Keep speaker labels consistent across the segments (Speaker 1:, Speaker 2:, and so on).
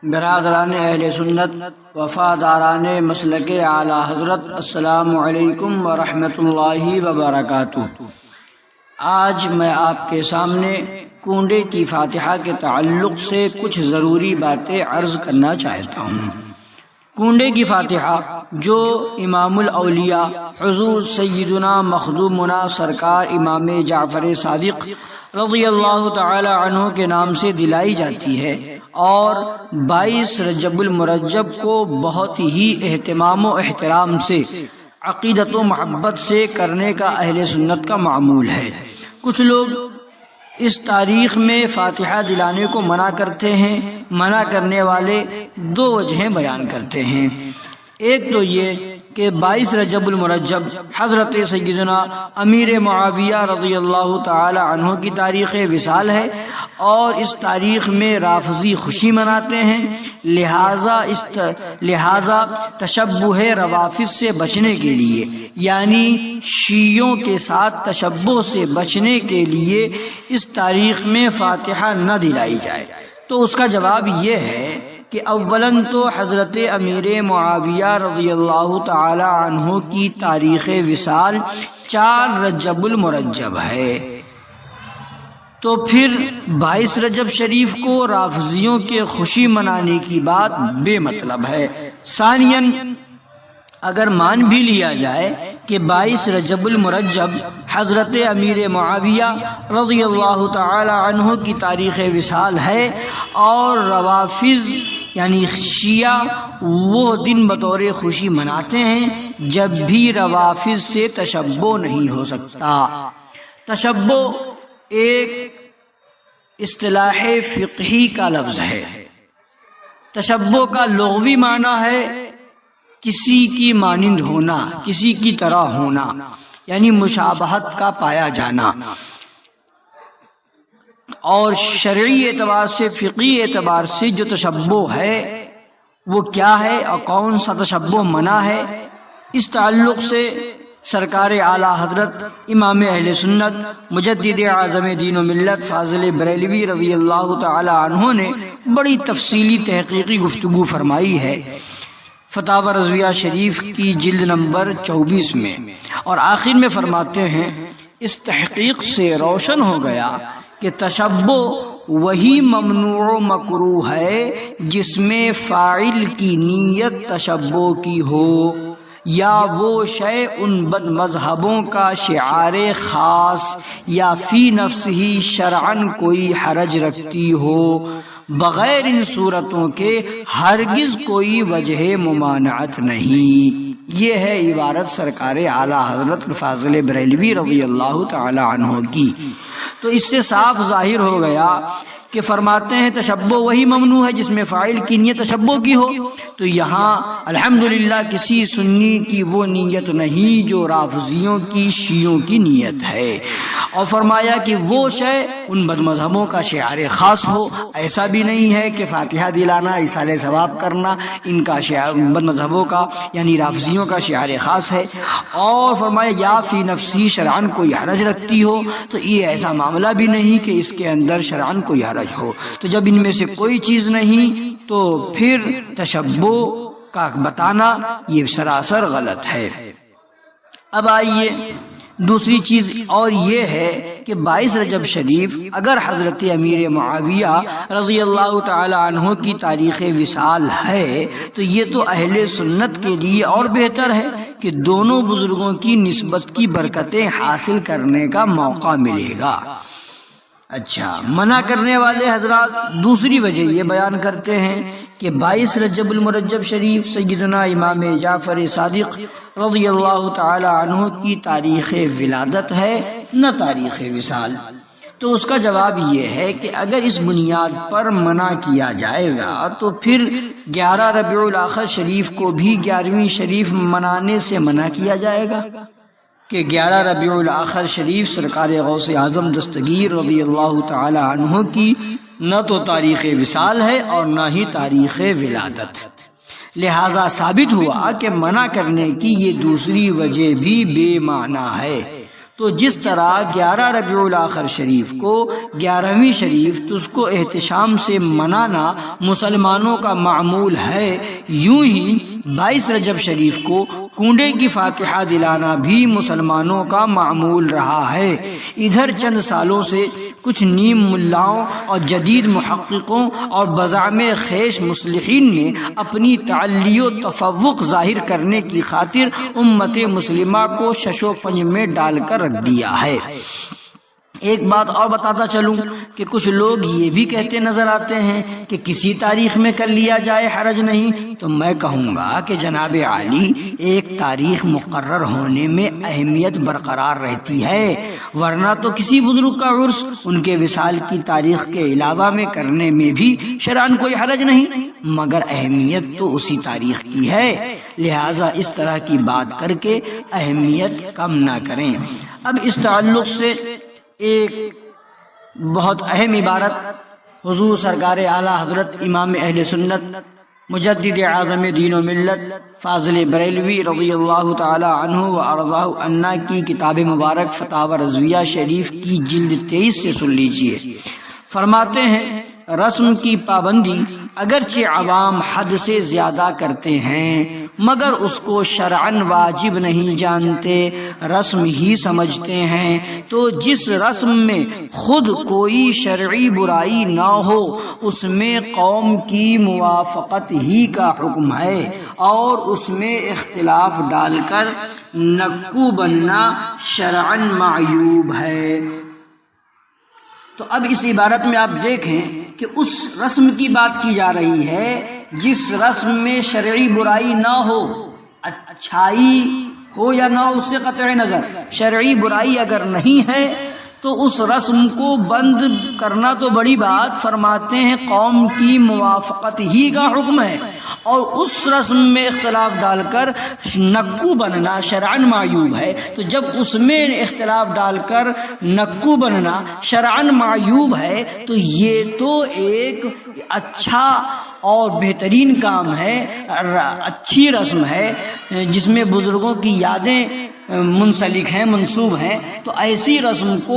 Speaker 1: برادران اہل سنت، وفاداران مسلک اعلیٰ حضرت، السلام علیکم ورحمۃ اللہ وبرکاتہ۔ آج میں آپ کے سامنے کنڈے کی فاتحہ کے تعلق سے کچھ ضروری باتیں عرض کرنا چاہتا ہوں۔ کنڈے کی فاتحہ جو امام الاولیاء حضور سیدنا مخدومنا سرکار امام جعفر صادق رضی اللہ تعالی عنہ کے نام سے دلائی جاتی ہے، اور 22 رجب المرجب کو بہت ہی اہتمام و احترام سے، عقیدت و محبت سے کرنے کا اہل سنت کا معمول ہے۔ کچھ لوگ اس تاریخ میں فاتحہ دلانے کو منع کرتے ہیں۔ منع کرنے والے دو وجہیں بیان کرتے ہیں۔ ایک تو یہ کہ 22 رجب المرجب حضرت سیدنا امیر معاویہ رضی اللہ تعالی عنہ کی تاریخ وصال ہے، اور اس تاریخ میں رافضی خوشی مناتے ہیں، لہذا تشبہ روافض سے بچنے کے لیے، یعنی شیعوں کے ساتھ تشبہ سے بچنے کے لیے اس تاریخ میں فاتحہ نہ دلائی جائے۔ تو اس کا جواب یہ ہے کہ اولاً تو حضرت امیر معاویہ رضی اللہ تعالی عنہ کی تاریخ وصال 4 رجب المرجب ہے، تو پھر 22 رجب شریف کو رافضیوں کے خوشی منانے کی بات بے مطلب ہے۔ ثانیاً اگر مان بھی لیا جائے کہ 22 رجب المرجب حضرت امیر معاویہ رضی اللہ تعالی عنہ کی تاریخ وصال ہے، اور روافض یعنی شیعہ وہ دن بطور خوشی مناتے ہیں جب بھی روافض سے تشبہ نہیں ہو سکتا۔ تشبہ ایک اصطلاح فقہی کا لفظ ہے۔ تشبہ کا لغوی معنی ہے کسی کی مانند ہونا، کسی کی طرح ہونا، یعنی مشابہت کا پایا جانا۔ اور شرعی اعتبار سے، فقہی اعتبار سے جو تشبہ ہے وہ کیا ہے اور کون سا تشبہ منع ہے، اس تعلق سے سرکار اعلیٰ حضرت امام اہل سنت مجدد اعظم دین و ملت فاضل بریلوی رضی اللہ تعالی عنہ نے بڑی تفصیلی تحقیقی گفتگو فرمائی ہے فتاوی رضویہ شریف کی جلد نمبر 24 میں، اور آخر میں فرماتے ہیں اس تحقیق سے روشن ہو گیا کہ تشبہ وہی ممنوع و مکروہ ہے جس میں فاعل کی نیت تشبہ کی ہو، یا وہ شے ان بد مذہبوں کا شعار خاص یا فی نفس ہی شرعن کوئی حرج رکھتی ہو، بغیر ان صورتوں کے ہرگز کوئی وجہ ممانعت نہیں۔ یہ ہے عبارت سرکار اعلیٰ حضرت فاضل بریلوی رضی اللہ تعالی عنہ کی۔ تو اس سے صاف ظاہر ہو گیا کہ فرماتے ہیں تشبہ وہی ممنوع ہے جس میں فاعل کی نیت تشبہ کی ہو، تو یہاں الحمدللہ کسی سنی کی وہ نیت نہیں جو رافضیوں کی، شیعوں کی نیت ہے۔ اور فرمایا کہ وہ شے ان بد مذہبوں کا شعار خاص ہو، ایسا بھی نہیں ہے کہ فاتحہ دلانا، ایصال ثواب کرنا ان کا شعار بد مذہبوں کا یعنی رافضیوں کا شعار خاص ہے۔ اور فرمایا یا فی نفسی شرعن کوئی حرج رکھتی ہو، تو یہ ایسا معاملہ بھی نہیں کہ اس کے اندر شرعن کوئی حرج ہو۔ تو جب ان میں سے کوئی چیز نہیں تو پھر تشبہ کا بتانا یہ سراسر غلط ہے۔ اب آئیے دوسری چیز اور یہ ہے کہ 22 رجب شریف اگر حضرت امیر معاویہ رضی اللہ تعالی عنہ کی تاریخ وصال ہے تو یہ تو اہل سنت کے لیے اور بہتر ہے کہ دونوں بزرگوں کی نسبت کی برکتیں حاصل کرنے کا موقع ملے گا۔ اچھا، منع کرنے والے حضرات دوسری وجہ یہ بیان کرتے ہیں کہ 22 رجب المرجب شریف سیدنا امام جعفر صادق رضی اللہ تعالی عنہ کی تاریخ ولادت ہے، نہ تاریخ وصال۔ تو اس کا جواب یہ ہے کہ اگر اس بنیاد پر منع کیا جائے گا تو پھر 11 ربیع الاخر شریف کو بھی 11ویں شریف منانے سے منع کیا جائے گا کہ 11 ربیع الاخر شریف سرکار غوث اعظم دستگیر رضی اللہ تعالی عنہ کی نہ تو تاریخ وصال ہے اور نہ ہی تاریخ ولادت، لہذا ثابت ہوا کہ منع کرنے کی یہ دوسری وجہ بھی بے معنی ہے۔ تو جس طرح 11 ربیع الاخر شریف کو 11ویں شریف تو اس کو احتشام سے منانا مسلمانوں کا معمول ہے، یوں ہی 22 رجب شریف کو کنڈے کی فاتحہ دلانا بھی مسلمانوں کا معمول رہا ہے۔ ادھر چند سالوں سے کچھ نیم ملاؤں اور جدید محققوں اور بزعم خیش مصلحین نے اپنی تعلی و تفوق ظاہر کرنے کی خاطر امت مسلمہ کو شش و پنج میں ڈال کر رکھ دیا ہے۔ ایک بات اور بتاتا چلوں کہ کچھ لوگ یہ بھی کہتے نظر آتے ہیں کہ کسی تاریخ میں کر لیا جائے حرج نہیں، تو میں کہوں گا کہ جناب عالی ایک تاریخ مقرر ہونے میں اہمیت برقرار رہتی ہے، ورنہ تو کسی بزرگ کا عرس ان کے وصال کی تاریخ کے علاوہ میں کرنے میں بھی شرعاً کوئی حرج نہیں، مگر اہمیت تو اسی تاریخ کی ہے، لہٰذا اس طرح کی بات کر کے اہمیت کم نہ کریں۔ اب اس تعلق سے ایک بہت اہم عبارت حضور سرکار اعلیٰ حضرت امام اہل سنت مجدد اعظم دین و ملت فاضل بریلوی رضی اللہ تعالی عنہ و ارضاہ عنا کی کتاب مبارک فتاوی رضویہ شریف کی جلد 23 سے سن لیجئے۔ فرماتے ہیں رسم کی پابندی اگرچہ عوام حد سے زیادہ کرتے ہیں مگر اس کو شرعاً واجب نہیں جانتے، رسم ہی سمجھتے ہیں، تو جس رسم میں خود کوئی شرعی برائی نہ ہو اس میں قوم کی موافقت ہی کا حکم ہے، اور اس میں اختلاف ڈال کر نکو بننا شرعاً معیوب ہے۔ تو اب اس عبارت میں آپ دیکھیں کہ اس رسم کی بات کی جا رہی ہے جس رسم میں شرعی برائی نہ ہو، اچھائی ہو یا نہ ہو اس سے قطع نظر، شرعی برائی اگر نہیں ہے تو اس رسم کو بند کرنا تو بڑی بات، فرماتے ہیں قوم کی موافقت ہی کا حکم ہے، اور اس رسم میں اختلاف ڈال کر نکو بننا شرعاً معیوب ہے۔ تو جب اس میں اختلاف ڈال کر نکو بننا شرعاً معیوب ہے تو یہ تو ایک اچھا اور بہترین کام ہے، اچھی رسم ہے جس میں بزرگوں کی یادیں منسلک ہیں، منسوب ہیں، تو ایسی رسم کو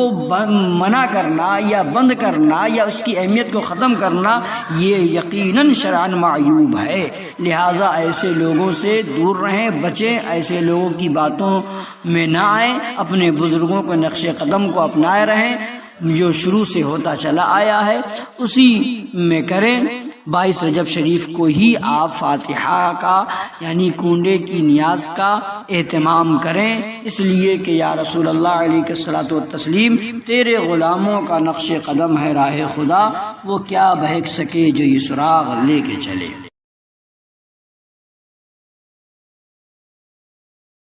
Speaker 1: منع کرنا یا بند کرنا یا اس کی اہمیت کو ختم کرنا یہ یقیناً شرعاً معیوب ہے، لہٰذا ایسے لوگوں سے دور رہیں، بچیں، ایسے لوگوں کی باتوں میں نہ آئیں، اپنے بزرگوں کے نقش قدم کو اپنائے رہیں، جو شروع سے ہوتا چلا آیا ہے اسی میں کریں۔ 22 رجب شریف کو ہی آپ فاتحہ کا یعنی کنڈے کی نیاز کا اہتمام کریں، اس لیے کہ یا رسول اللہ علیہ الصلوۃ والتسلیم تیرے غلاموں کا نقش قدم ہے راہ خدا، وہ کیا بہک سکے جو یہ سراغ لے کے چلے۔